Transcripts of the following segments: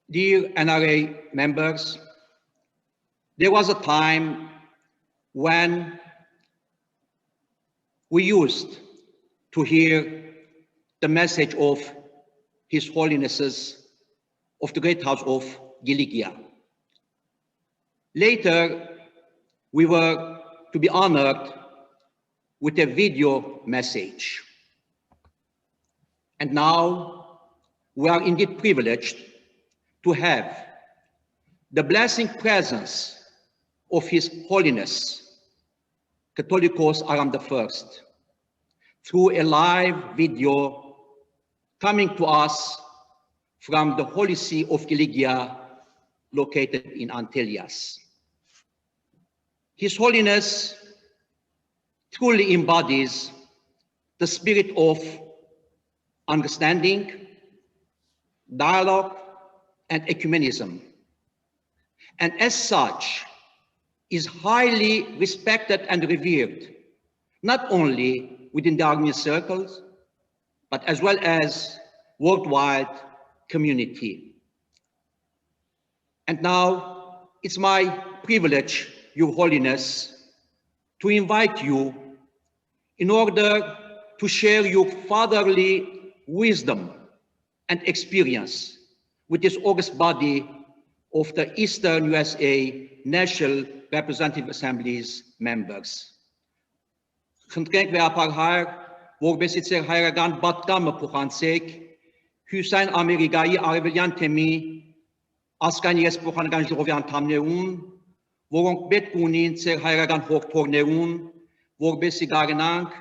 Dear NRA members, there was a time when we used to hear the message of His Holinesses of the Great House of Giligia. Later, we were to be honored with a video message. And now we are indeed privileged to have the blessing presence of His Holiness, Catholicos ARAM I, through a live video coming to us from the Holy See of Giligia, located in Antillas. His Holiness truly embodies the spirit of understanding, dialogue, and ecumenism, and as such is highly respected and revered, not only within the Armenian circles, but as well as worldwide community. And now it's my privilege, Your Holiness, to invite you in order to share your fatherly wisdom and experience with this august body of the Eastern USA National Representative Assembly's members. Խնդրենք վերապարհայր, որբեսի ծեր հայրական պատկամը փոխանցեք Հյուսային Ամերիկայի արևելյան թեմի ասկային եսփոխանական ժողովի անդամներուն, որոնք պետք ունին ծեր հայրական հորդորներուն, որբեսի գարնանք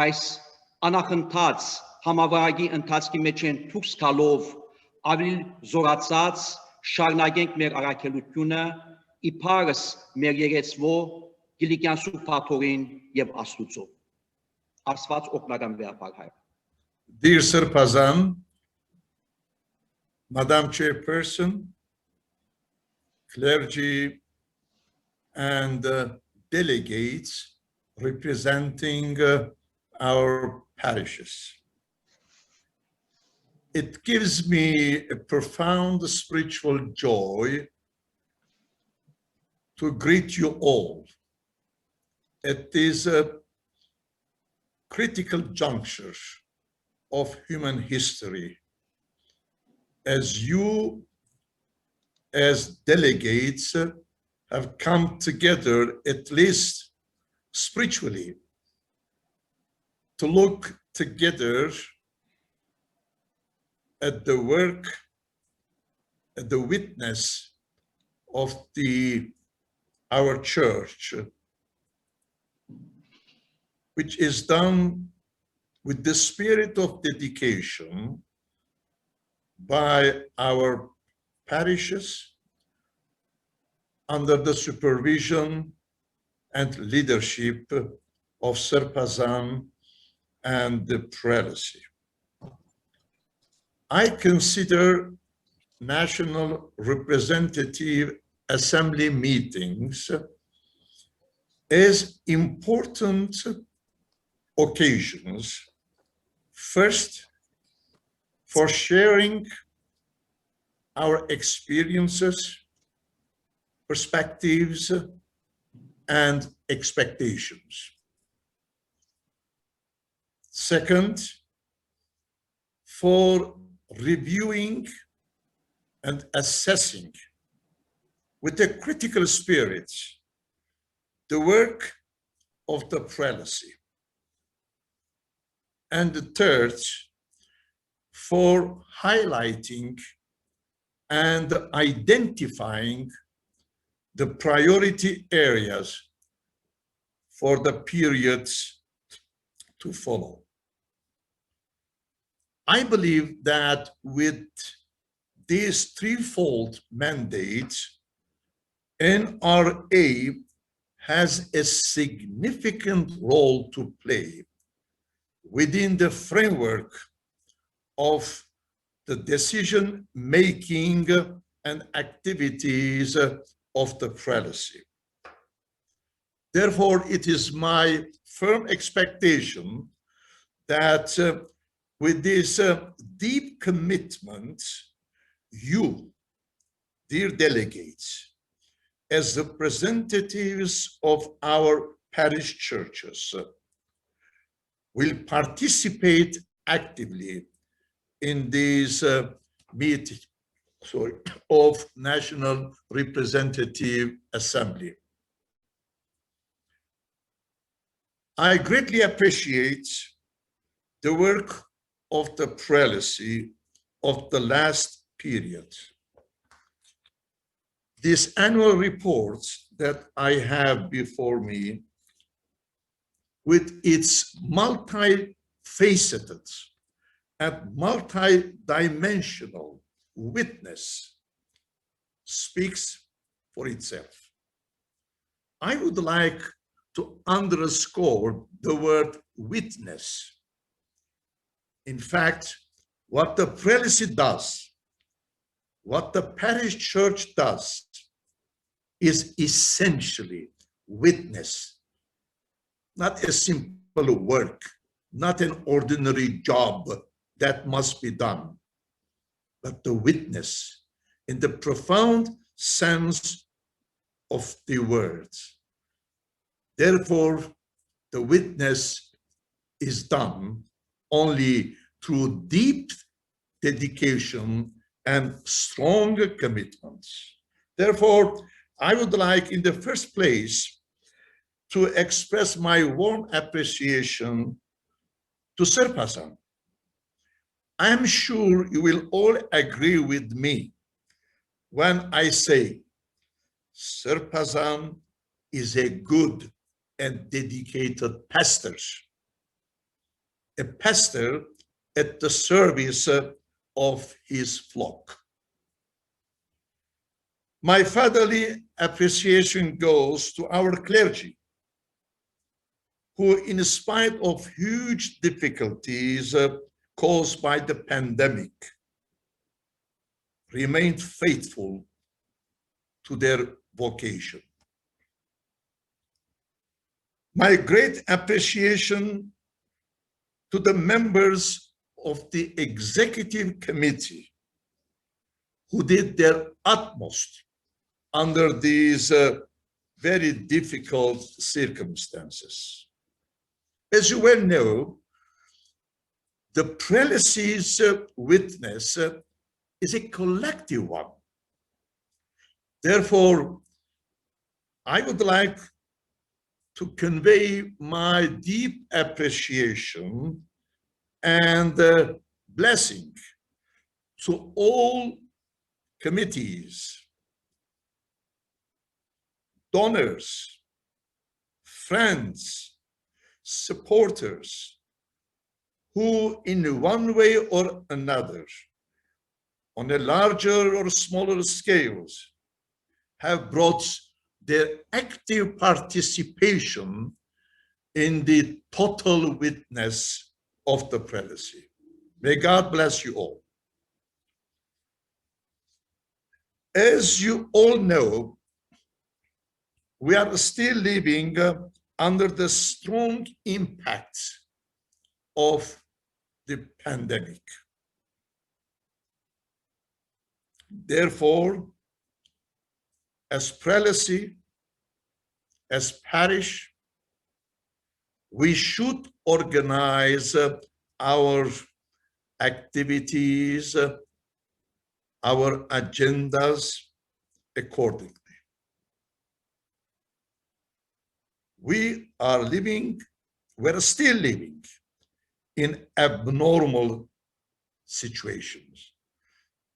այս անախընթաց համավարակի ընթացքի մեջ են թուքս կալով ավելի զորացած շարունակենք մեր առաքելությունը իբարս մեր երեցվո Գիլիգյան Սուրբ Փաթորին եւ Աստուծո. Աստված օգնական վերապարհայր. Dear Sarpazan, Madam Chairperson, clergy and delegates representing our parishes. It gives me a profound spiritual joy to greet you all at this critical juncture of human history, as you, as delegates, have come together, at least spiritually, to look together at the work, at the witness of our church, which is done with the spirit of dedication by our parishes under the supervision and leadership of Sarpazan and the Prelacy. I consider National Representative Assembly meetings as important occasions, first, for sharing our experiences, perspectives, and expectations. Second, for reviewing and assessing with a critical spirit the work of the Prelacy. And the third, for highlighting and identifying the priority areas for the periods to follow. I believe that with these threefold mandates, NRA has a significant role to play within the framework of the decision-making and activities of the Prelacy. Therefore, it is my firm expectation that with this deep commitment, you, dear delegates, as representatives of our parish churches, will participate actively in this meeting of National Representative Assembly. I greatly appreciate the work of the prelacy of the last period. This annual report that I have before me, with its multifaceted and multidimensional witness, speaks for itself. I would like to underscore the word witness. In fact, what the prelacy does, what the parish church does, is essentially witness, not a simple work, not an ordinary job that must be done, but the witness in the profound sense of the words. Therefore, the witness is done only through deep dedication and strong commitments. Therefore, I would like, in the first place, to express my warm appreciation to Sirpasan. I'm sure you will all agree with me when I say Sirpasan is a good and dedicated pastor, a pastor at the service of his flock. My fatherly appreciation goes to our clergy, who, in spite of huge difficulties caused by the pandemic, remained faithful to their vocation. My great appreciation to the members of the executive committee who did their utmost under these very difficult circumstances. As you well know, the prelacy's witness is a collective one. Therefore, I would like to convey my deep appreciation and blessing to all committees, donors, friends, supporters, who in one way or another, on a larger or smaller scales, have brought their active participation in the total witness of the prelacy. May God bless you all. As you all know, we are still living under the strong impact of the pandemic. Therefore, as prelacy, as parish, we should organize our activities, our agendas accordingly. We're still living in abnormal situations.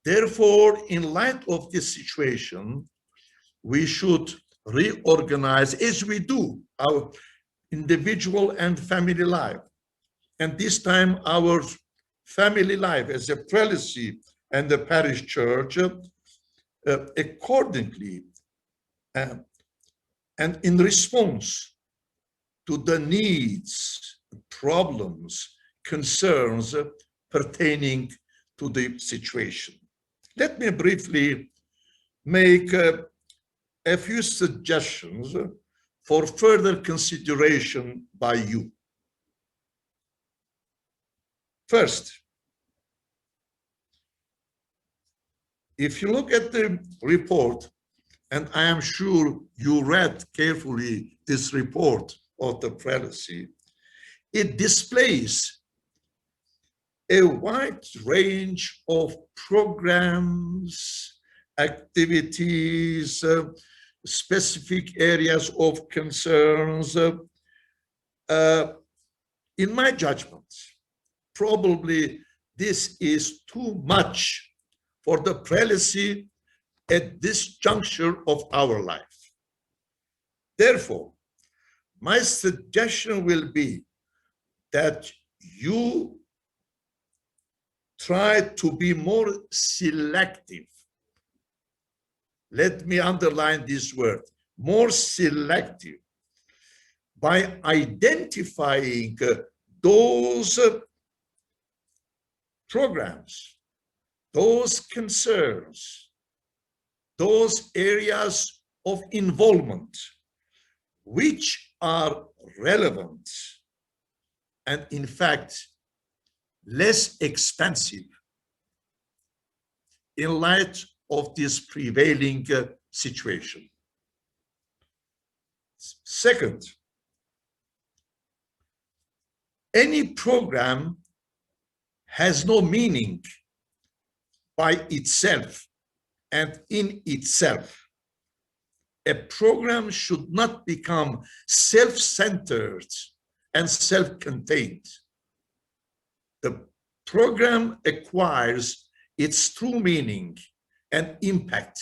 Therefore, in light of this situation, we should reorganize, as we do, our individual and family life. And this time, our family life as a prelacy and the parish church, accordingly, and in response to the needs, problems, concerns pertaining to the situation. Let me briefly make a few suggestions for further consideration by you. First, If you look at the report, and I am sure you read carefully this report of the prelacy, it displays a wide range of programs, activities, specific areas of concerns. In my judgment, probably this is too much for the prelacy at this juncture of our life. Therefore, my suggestion will be that you try to be more selective. Let me underline this word, more selective, by identifying those programs, those concerns, those areas of involvement which are relevant and in fact less expensive in light of this prevailing situation. Second, any program has no meaning by itself and in itself. A program should not become self-centered and self-contained. The program acquires its true meaning and impact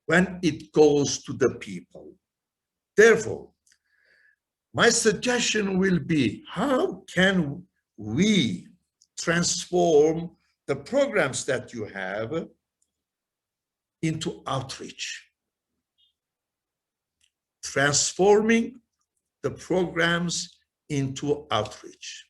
when it goes to the people. Therefore, my suggestion will be, how can we transform the programs that you have into outreach? Transforming the programs into outreach.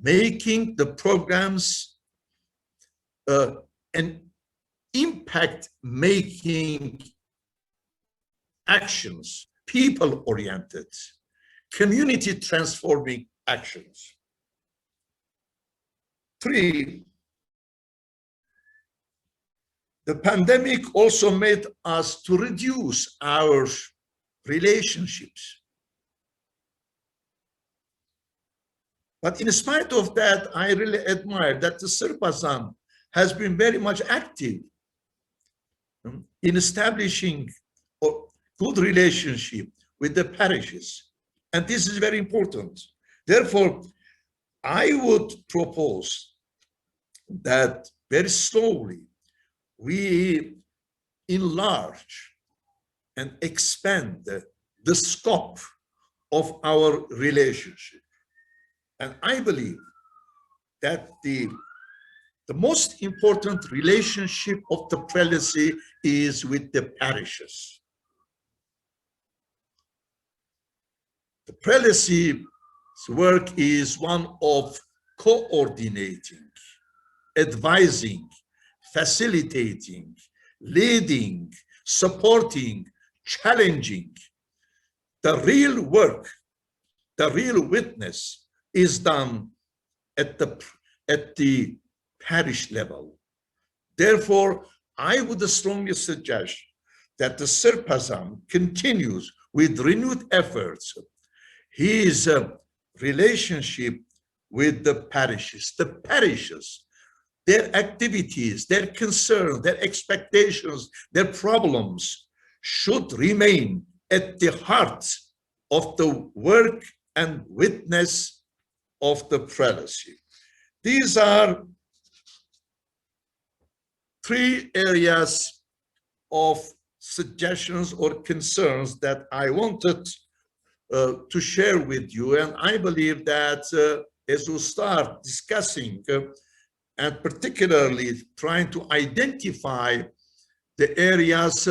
Making the programs an impact-making actions, people-oriented, community-transforming actions. 3, the pandemic also made us to reduce our relationships. But in spite of that, I really admire that the Sırpazan has been very much active in establishing a good relationship with the parishes. And this is very important. Therefore, I would propose that very slowly we enlarge and expand the scope of our relationship. And I believe that the most important relationship of the prelacy is with the parishes. The prelacy's work is one of coordinating, advising, facilitating, leading, supporting, challenging. The real work, the real witness is done at the parish level. Therefore, I would strongly suggest that the Sırpazan continues with renewed efforts his relationship with the parishes. The parishes, their activities, their concerns, their expectations, their problems should remain at the heart of the work and witness of the prelacy. These are 3 areas of suggestions or concerns that I wanted to share with you. And I believe that as we start discussing and particularly trying to identify the areas,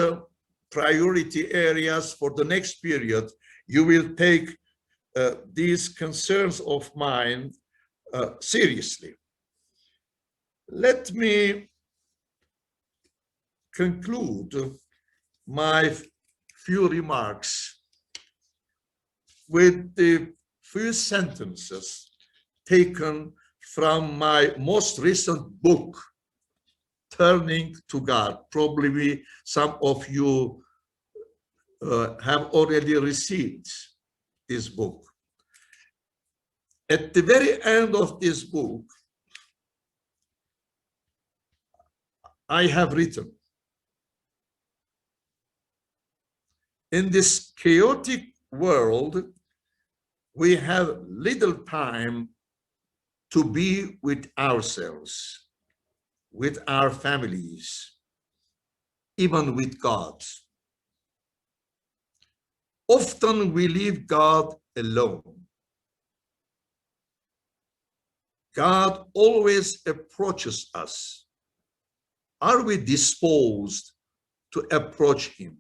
priority areas for the next period, you will take these concerns of mine seriously. Let me conclude my few remarks with the few sentences taken from my most recent book, turning to God. Probably some of you have already received this book. At the very end of this book, I have written, in this chaotic world, we have little time to be with ourselves, with our families, even with God. Often we leave God alone. God always approaches us. Are we disposed to approach him?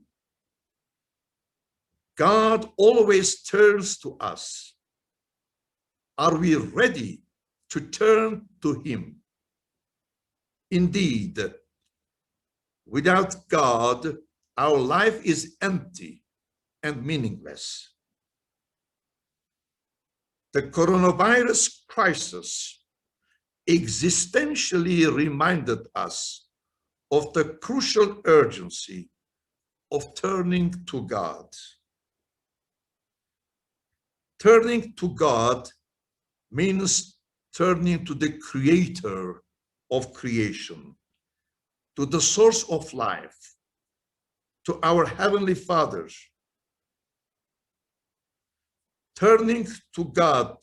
God always turns to us. Are we ready to turn to him? Indeed, without God, our life is empty and meaningless. The coronavirus crisis existentially reminded us of the crucial urgency of turning to God. Turning to God means turning to the creator of creation, to the source of life, to our Heavenly Father. Turning to God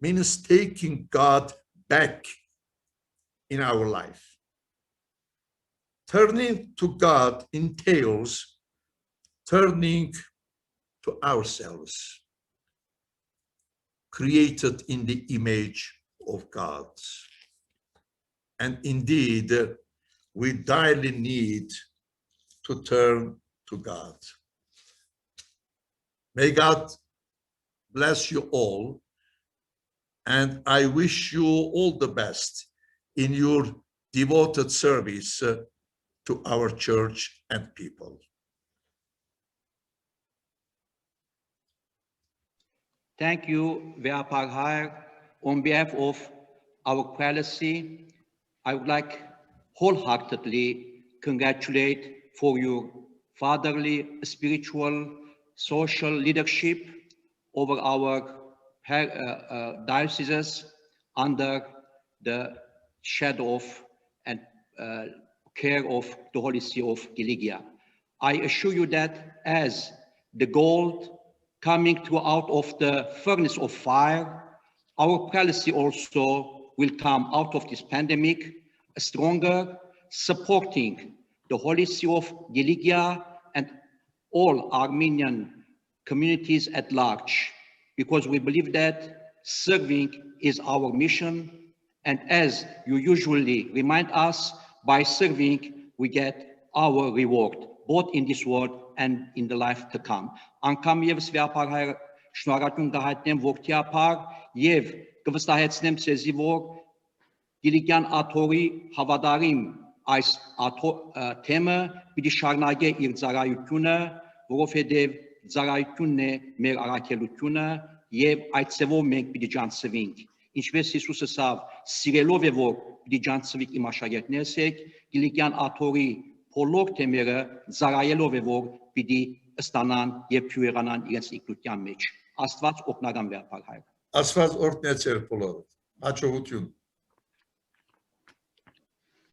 means taking God back in our life. Turning to God entails turning to ourselves, created in the image of God. And indeed, we direly need to turn to God. May God bless you all, and I wish you all the best in your devoted service to our church and people. Thank you, Veaparhar. On behalf of our prelacy, I would like wholeheartedly congratulate for your fatherly, spiritual, social leadership over our dioceses under the shadow of and care of the Holy See of Kilikia. I assure you that as the gold coming out of the furnace of fire, our prelacy also will come out of this pandemic stronger, supporting the Holy See of Kilikia and all Armenian communities at large, because we believe that serving is our mission. And as you usually remind us, by serving, we get our reward, both in this world and in the life to come. Անկամ եւս վեապարհայր շնորհակալություն կհայտնեմ ողջիապար եւ կվստահեցնեմ ցեզի, որ Կիլիկյան աթոռի հավատարիմ այս թեմը պիտի շարունակե իր ծառայությունը, որովհետեւ ծառայությունն է մեր առաքելությունը եւ այդ ծևով մենք պիտի ջանցվենք։ Ինչպես Հիսուսը ասավ, սիրելով է որ պիտի ջանցվիկ իմ աշակերտներս եք, Կիլիկյան աթոռի բոլոր թեմերը ծառայելով է որ պիտի ստանան եւ փյուեղանան իրենց ինքնության մեջ։ Աստված օգնական վեապարհայր։ Աստված օրհնեցեր բոլորը։ Հաջողություն։